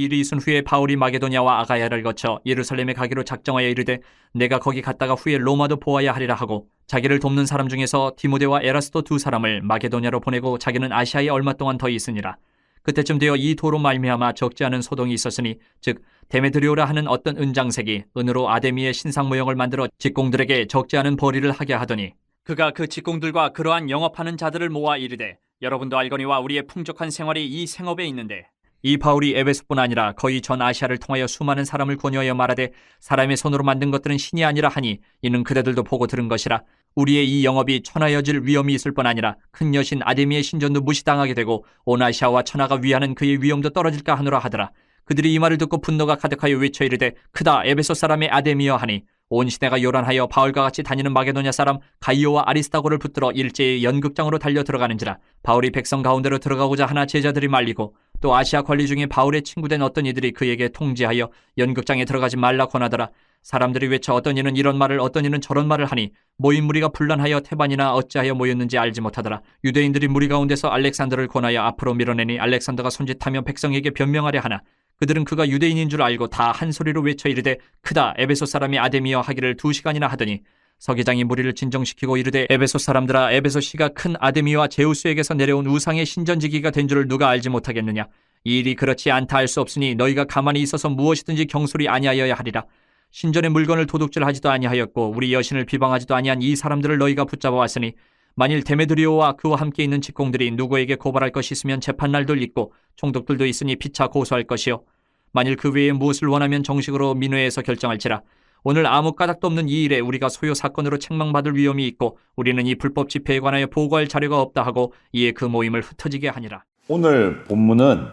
일이 있은 후에 바울이 마게도냐와 아가야를 거쳐 예루살렘에 가기로 작정하여 이르되 내가 거기 갔다가 후에 로마도 보아야 하리라 하고 자기를 돕는 사람 중에서 디모데와 에라스도 두 사람을 마게도냐로 보내고 자기는 아시아에 얼마 동안 더 있으니라. 그때쯤 되어 이 도로 말미암아 적지 않은 소동이 있었으니 즉 데메드리오라 하는 어떤 은장색이 은으로 아데미의 신상 모형을 만들어 직공들에게 적지 않은 벌이를 하게 하더니 그가 그 직공들과 그러한 영업하는 자들을 모아 이르되 여러분도 알거니와 우리의 풍족한 생활이 이 생업에 있는데 이 바울이 에베소뿐 아니라 거의 전 아시아를 통하여 수많은 사람을 권유하여 말하되 사람의 손으로 만든 것들은 신이 아니라 하니 이는 그대들도 보고 들은 것이라. 우리의 이 영업이 천하여질 위험이 있을 뿐 아니라 큰 여신 아데미의 신전도 무시당하게 되고 온 아시아와 천하가 위하는 그의 위엄도 떨어질까 하노라 하더라. 그들이 이 말을 듣고 분노가 가득하여 외쳐 이르되 크다 에베소 사람의 아데미여 하니 온 시내가 요란하여 바울과 같이 다니는 마게도냐 사람 가이오와 아리스다고를 붙들어 일제히 연극장으로 달려 들어가는지라. 바울이 백성 가운데로 들어가고자 하나 제자들이 말리고 또 아시아 관리 중에 바울의 친구된 어떤 이들이 그에게 통지하여 연극장에 들어가지 말라 권하더라. 사람들이 외쳐 어떤 이는 이런 말을 어떤 이는 저런 말을 하니 모인 무리가 분란하여 태반이나 어찌하여 모였는지 알지 못하더라. 유대인들이 무리 가운데서 알렉산더를 권하여 앞으로 밀어내니 알렉산더가 손짓하며 백성에게 변명하려 하나 그들은 그가 유대인인 줄 알고 다 한 소리로 외쳐 이르되 크다 에베소 사람이 아데미여 하기를 2시간이나 하더니 서기장이 무리를 진정시키고 이르되 에베소 사람들아 에베소 시가 큰 아데미와 제우스에게서 내려온 우상의 신전지기가 된 줄을 누가 알지 못하겠느냐. 이 일이 그렇지 않다 할 수 없으니 너희가 가만히 있어서 무엇이든지 경솔히 아니하여야 하리라. 신전의 물건을 도둑질하지도 아니하였고 우리 여신을 비방하지도 아니한 이 사람들을 너희가 붙잡아 왔으니 만일 데메드리오와 그와 함께 있는 직공들이 누구에게 고발할 것이 있으면 재판날도 있고 총독들도 있으니 피차 고소할 것이요 만일 그 외에 무엇을 원하면 정식으로 민회에서 결정할지라. 오늘 아무 까닭도 없는 이 일에 우리가 소요 사건으로 책망받을 위험이 있고 우리는 이 불법 집회에 관하여 보고할 자료가 없다 하고 이에 그 모임을 흩어지게 하니라. 오늘 본문은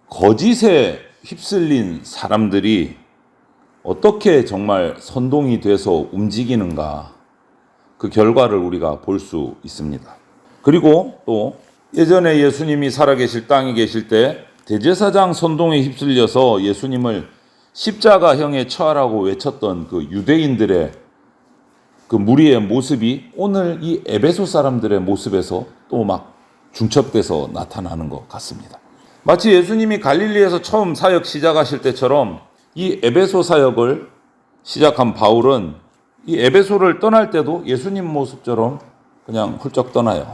거짓에 휩쓸린 사람들이 어떻게 정말 선동이 돼서 움직이는가 그 결과를 우리가 볼 수 있습니다. 그리고 또 예전에 예수님이 살아계실 땅에 계실 때 대제사장 선동에 휩쓸려서 예수님을 십자가형에 처하라고 외쳤던 그 유대인들의 그 무리의 모습이 오늘 이 에베소 사람들의 모습에서 또 막 중첩돼서 나타나는 것 같습니다. 마치 예수님이 갈릴리에서 처음 사역 시작하실 때처럼 이 에베소 사역을 시작한 바울은 이 에베소를 떠날 때도 예수님 모습처럼 그냥 훌쩍 떠나요.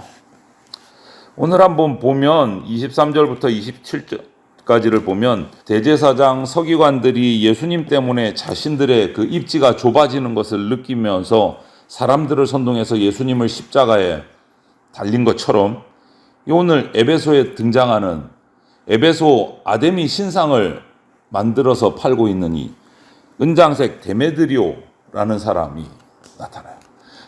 오늘 한번 보면 23절부터 27절까지를 보면 대제사장 서기관들이 예수님 때문에 자신들의 그 입지가 좁아지는 것을 느끼면서 사람들을 선동해서 예수님을 십자가에 달린 것처럼 오늘 에베소에 등장하는 에베소 아데미 신상을 만들어서 팔고 있는 이 은장색 데메드리오라는 사람이 나타나요.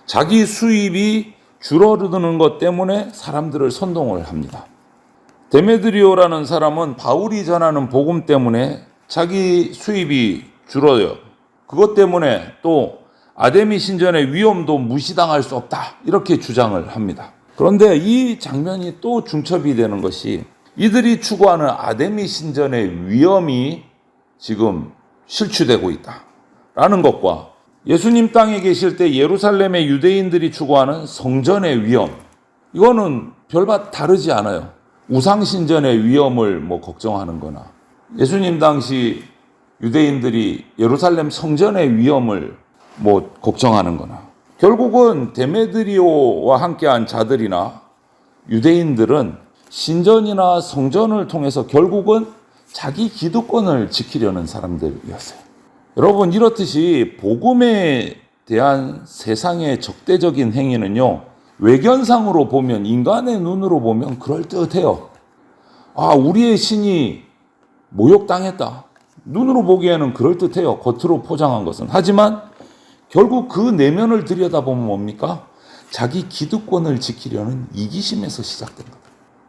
자기 수입이 줄어드는 것 때문에 사람들을 선동을 합니다. 데메드리오라는 사람은 바울이 전하는 복음 때문에 자기 수입이 줄어요. 그것 때문에 또 아데미 신전의 위엄도 무시당할 수 없다 이렇게 주장을 합니다. 그런데 이 장면이 또 중첩이 되는 것이 이들이 추구하는 아데미 신전의 위엄이 지금 실추되고 있다라는 것과 예수님 땅에 계실 때 예루살렘의 유대인들이 추구하는 성전의 위엄 이거는 별반 다르지 않아요. 우상신전의 위엄을 걱정하는 거나 예수님 당시 유대인들이 예루살렘 성전의 위엄을 걱정하는 거나 결국은 데메드리오와 함께한 자들이나 유대인들은 신전이나 성전을 통해서 결국은 자기 기득권을 지키려는 사람들이었어요. 여러분 이렇듯이 복음에 대한 세상의 적대적인 행위는요 외견상으로 보면 인간의 눈으로 보면 그럴듯해요. 아 우리의 신이 모욕당했다. 눈으로 보기에는 그럴듯해요. 겉으로 포장한 것은. 하지만 결국 그 내면을 들여다보면 뭡니까? 자기 기득권을 지키려는 이기심에서 시작된 겁니다.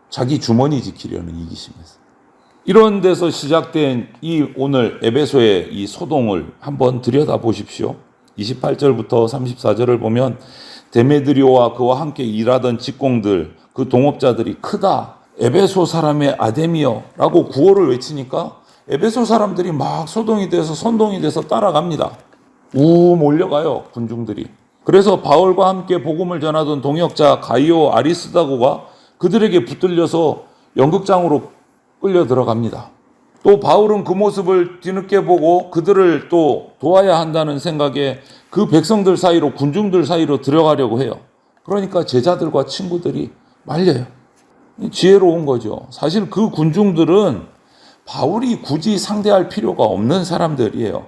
자기 주머니 지키려는 이기심에서. 이런 데서 시작된 이 오늘 에베소의 이 소동을 한번 들여다보십시오. 28절부터 34절을 보면 데메드리오와 그와 함께 일하던 직공들, 그 동업자들이 크다. 에베소 사람의 아데미여 라고 구호를 외치니까 에베소 사람들이 막 소동이 돼서 선동이 돼서 따라갑니다. 몰려가요 군중들이. 그래서 바울과 함께 복음을 전하던 동역자 가이오 아리스다고가 그들에게 붙들려서 연극장으로 끌려 들어갑니다. 또 바울은 그 모습을 뒤늦게 보고 그들을 또 도와야 한다는 생각에 그 백성들 사이로, 군중들 사이로 들어가려고 해요. 그러니까 제자들과 친구들이 말려요. 지혜로운 거죠. 사실 그 군중들은 바울이 굳이 상대할 필요가 없는 사람들이에요.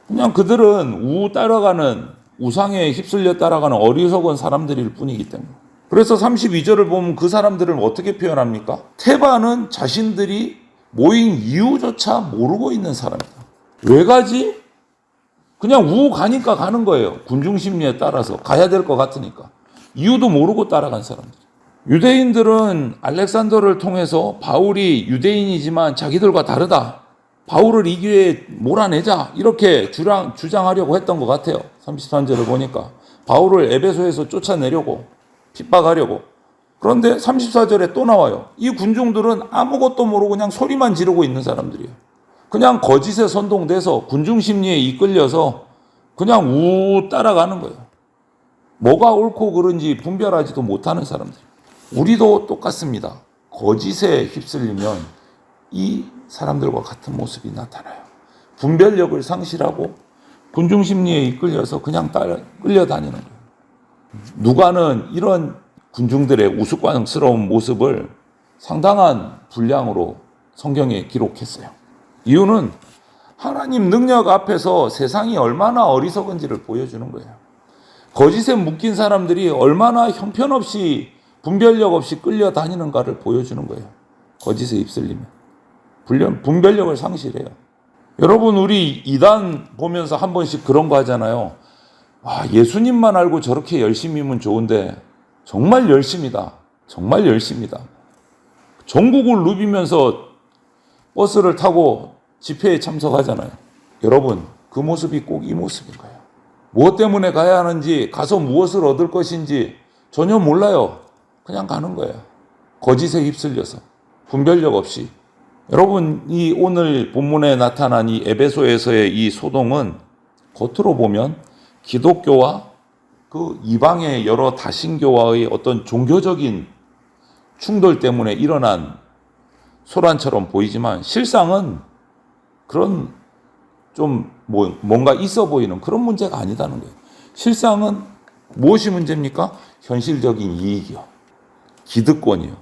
그냥 그들은 따라가는, 우상에 휩쓸려 따라가는 어리석은 사람들일 뿐이기 때문에. 그래서 32절을 보면 그 사람들을 어떻게 표현합니까? 테바는 자신들이 모인 이유조차 모르고 있는 사람이다. 왜 가지? 그냥 가니까 가는 거예요. 군중 심리에 따라서 가야 될 것 같으니까. 이유도 모르고 따라간 사람들. 유대인들은 알렉산더를 통해서 바울이 유대인이지만 자기들과 다르다. 바울을 이 기회에 몰아내자. 이렇게 주장하려고 했던 것 같아요. 33절을 보니까. 바울을 에베소에서 쫓아내려고, 핍박하려고. 그런데 34절에 또 나와요. 이 군중들은 아무것도 모르고 그냥 소리만 지르고 있는 사람들이에요. 그냥 거짓에 선동돼서 군중 심리에 이끌려서 그냥 따라가는 거예요. 뭐가 옳고 그른지 분별하지도 못하는 사람들. 우리도 똑같습니다. 거짓에 휩쓸리면 이 사람들과 같은 모습이 나타나요. 분별력을 상실하고 군중 심리에 이끌려서 그냥 끌려다니는 거예요. 누가는 이런 군중들의 우스꽝스러운 모습을 상당한 분량으로 성경에 기록했어요. 이유는 하나님 능력 앞에서 세상이 얼마나 어리석은지를 보여주는 거예요. 거짓에 묶인 사람들이 얼마나 형편없이 분별력 없이 끌려다니는가를 보여주는 거예요. 거짓에 휩쓸리면. 분별력을 상실해요. 여러분, 우리 이단 보면서 한 번씩 그런 거 하잖아요. 예수님만 알고 저렇게 열심히면 좋은데 정말 열심이다. 정말 열심이다. 전국을 누비면서 버스를 타고 집회에 참석하잖아요. 여러분, 그 모습이 꼭 이 모습인 거예요. 무엇 때문에 가야 하는지, 가서 무엇을 얻을 것인지 전혀 몰라요. 그냥 가는 거예요. 거짓에 휩쓸려서. 분별력 없이. 여러분, 이 오늘 본문에 나타난 이 에베소에서의 이 소동은 겉으로 보면 기독교와 그 이방의 여러 다신교와의 어떤 종교적인 충돌 때문에 일어난 소란처럼 보이지만 실상은 그런 좀 뭔가 있어 보이는 그런 문제가 아니다는 거예요. 실상은 무엇이 문제입니까? 현실적인 이익이요. 기득권이요.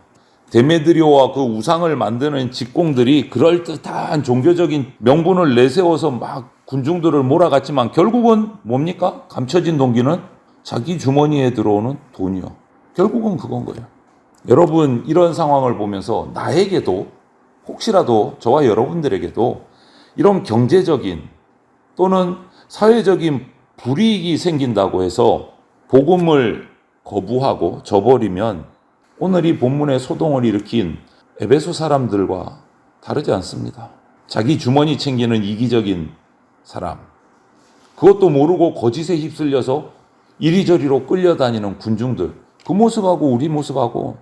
데메드리오와 그 우상을 만드는 직공들이 그럴듯한 종교적인 명분을 내세워서 막 군중들을 몰아갔지만 결국은 뭡니까? 감춰진 동기는 자기 주머니에 들어오는 돈이요. 결국은 그건 거예요. 여러분, 이런 상황을 보면서 나에게도 혹시라도 저와 여러분들에게도 이런 경제적인 또는 사회적인 불이익이 생긴다고 해서 복음을 거부하고 저버리면 오늘 이 본문의 소동을 일으킨 에베소 사람들과 다르지 않습니다. 자기 주머니 챙기는 이기적인 사람, 그것도 모르고 거짓에 휩쓸려서 이리저리로 끌려다니는 군중들, 그 모습하고 우리 모습하고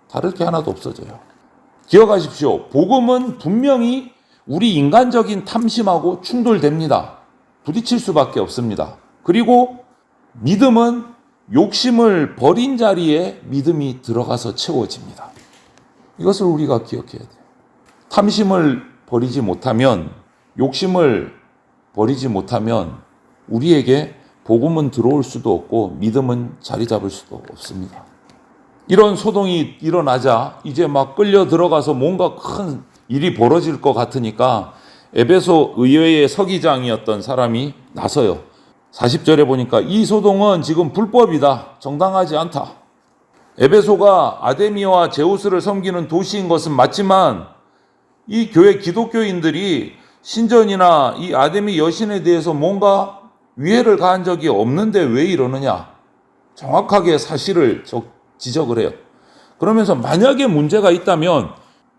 다를 게 하나도 없어져요. 기억하십시오. 복음은 분명히 우리 인간적인 탐심하고 충돌됩니다. 부딪힐 수밖에 없습니다. 그리고 믿음은 욕심을 버린 자리에 믿음이 들어가서 채워집니다. 이것을 우리가 기억해야 돼요. 탐심을 버리지 못하면, 욕심을 버리지 못하면 우리에게 복음은 들어올 수도 없고 믿음은 자리 잡을 수도 없습니다. 이런 소동이 일어나자 이제 막 끌려 들어가서 뭔가 큰 일이 벌어질 것 같으니까 에베소 의회의 서기장이었던 사람이 나서요. 40절에 보니까 이 소동은 지금 불법이다. 정당하지 않다. 에베소가 아데미와 제우스를 섬기는 도시인 것은 맞지만 이 교회 기독교인들이 신전이나 이 아데미 여신에 대해서 뭔가 위해를 가한 적이 없는데 왜 이러느냐. 정확하게 사실을 지적을 해요. 그러면서 만약에 문제가 있다면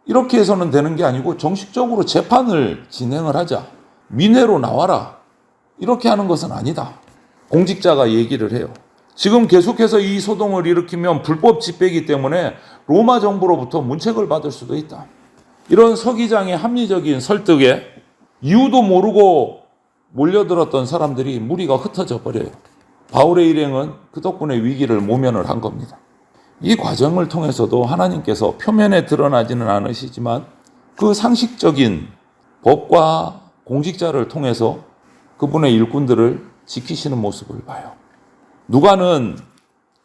이렇게 해서는 되는 게 아니고 정식적으로 재판을 진행을 하자. 민회로 나와라. 이렇게 하는 것은 아니다. 공직자가 얘기를 해요. 지금 계속해서 이 소동을 일으키면 불법 집회이기 때문에 로마 정부로부터 문책을 받을 수도 있다. 이런 서기장의 합리적인 설득에 이유도 모르고 몰려들었던 사람들이 무리가 흩어져 버려요. 바울의 일행은 그 덕분에 위기를 모면을 한 겁니다. 이 과정을 통해서도 하나님께서 표면에 드러나지는 않으시지만 그 상식적인 법과 공직자를 통해서 그분의 일꾼들을 지키시는 모습을 봐요. 누가는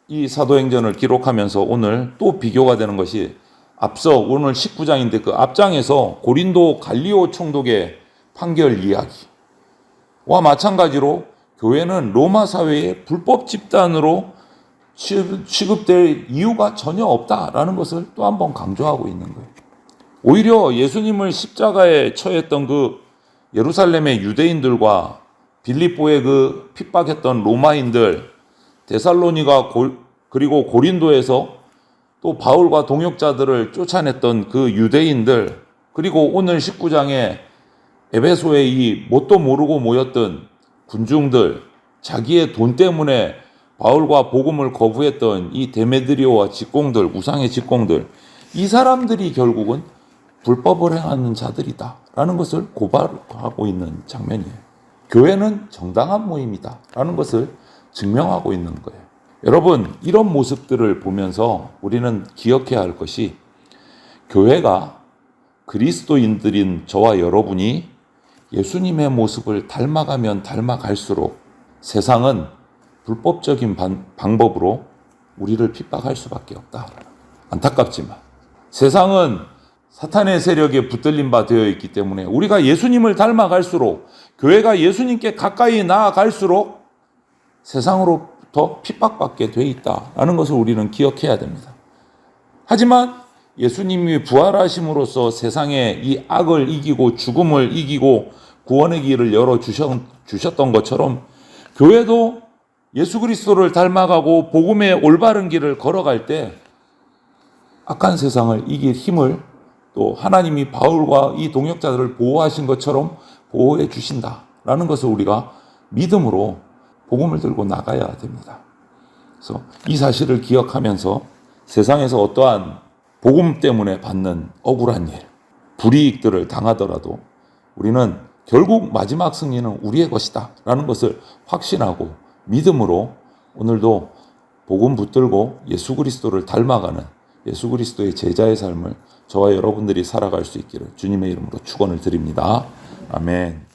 이 사도행전을 기록하면서 오늘 또 비교가 되는 것이 앞서 오늘 19장인데 그 앞장에서 고린도 갈리오 총독의 판결 이야기와 마찬가지로 교회는 로마 사회의 불법 집단으로 취급될 이유가 전혀 없다라는 것을 또 한 번 강조하고 있는 거예요. 오히려 예수님을 십자가에 처했던 그 예루살렘의 유대인들과 빌립보의 그 핍박했던 로마인들, 데살로니가 그리고 고린도에서 또 바울과 동역자들을 쫓아냈던 그 유대인들, 그리고 오늘 19장에 에베소의 이 뭣도 모르고 모였던 군중들, 자기의 돈 때문에 바울과 복음을 거부했던 이 데메드리오와 직공들, 우상의 직공들, 이 사람들이 결국은 불법을 행하는 자들이다라는 것을 고발하고 있는 장면이에요. 교회는 정당한 모임이다 라는 것을 증명하고 있는 거예요. 여러분, 이런 모습들을 보면서 우리는 기억해야 할 것이 교회가 그리스도인들인 저와 여러분이 예수님의 모습을 닮아가면 닮아갈수록 세상은 불법적인 방법으로 우리를 핍박할 수밖에 없다. 안타깝지만 세상은 사탄의 세력에 붙들린 바 되어 있기 때문에 우리가 예수님을 닮아갈수록, 교회가 예수님께 가까이 나아갈수록 세상으로부터 핍박받게 돼 있다라는 것을 우리는 기억해야 됩니다. 하지만 예수님이 부활하심으로써 세상의 이 악을 이기고 죽음을 이기고 구원의 길을 열어주셨던 것처럼 교회도 예수 그리스도를 닮아가고 복음의 올바른 길을 걸어갈 때 악한 세상을 이길 힘을 또 하나님이 바울과 이 동역자들을 보호하신 것처럼 보호해 주신다라는 것을 우리가 믿음으로 복음을 들고 나가야 됩니다. 그래서 이 사실을 기억하면서 세상에서 어떠한 복음 때문에 받는 억울한 일, 불이익들을 당하더라도 우리는 결국 마지막 승리는 우리의 것이다 라는 것을 확신하고 믿음으로 오늘도 복음 붙들고 예수 그리스도를 닮아가는 예수 그리스도의 제자의 삶을 저와 여러분들이 살아갈 수 있기를 주님의 이름으로 축원을 드립니다. 아멘.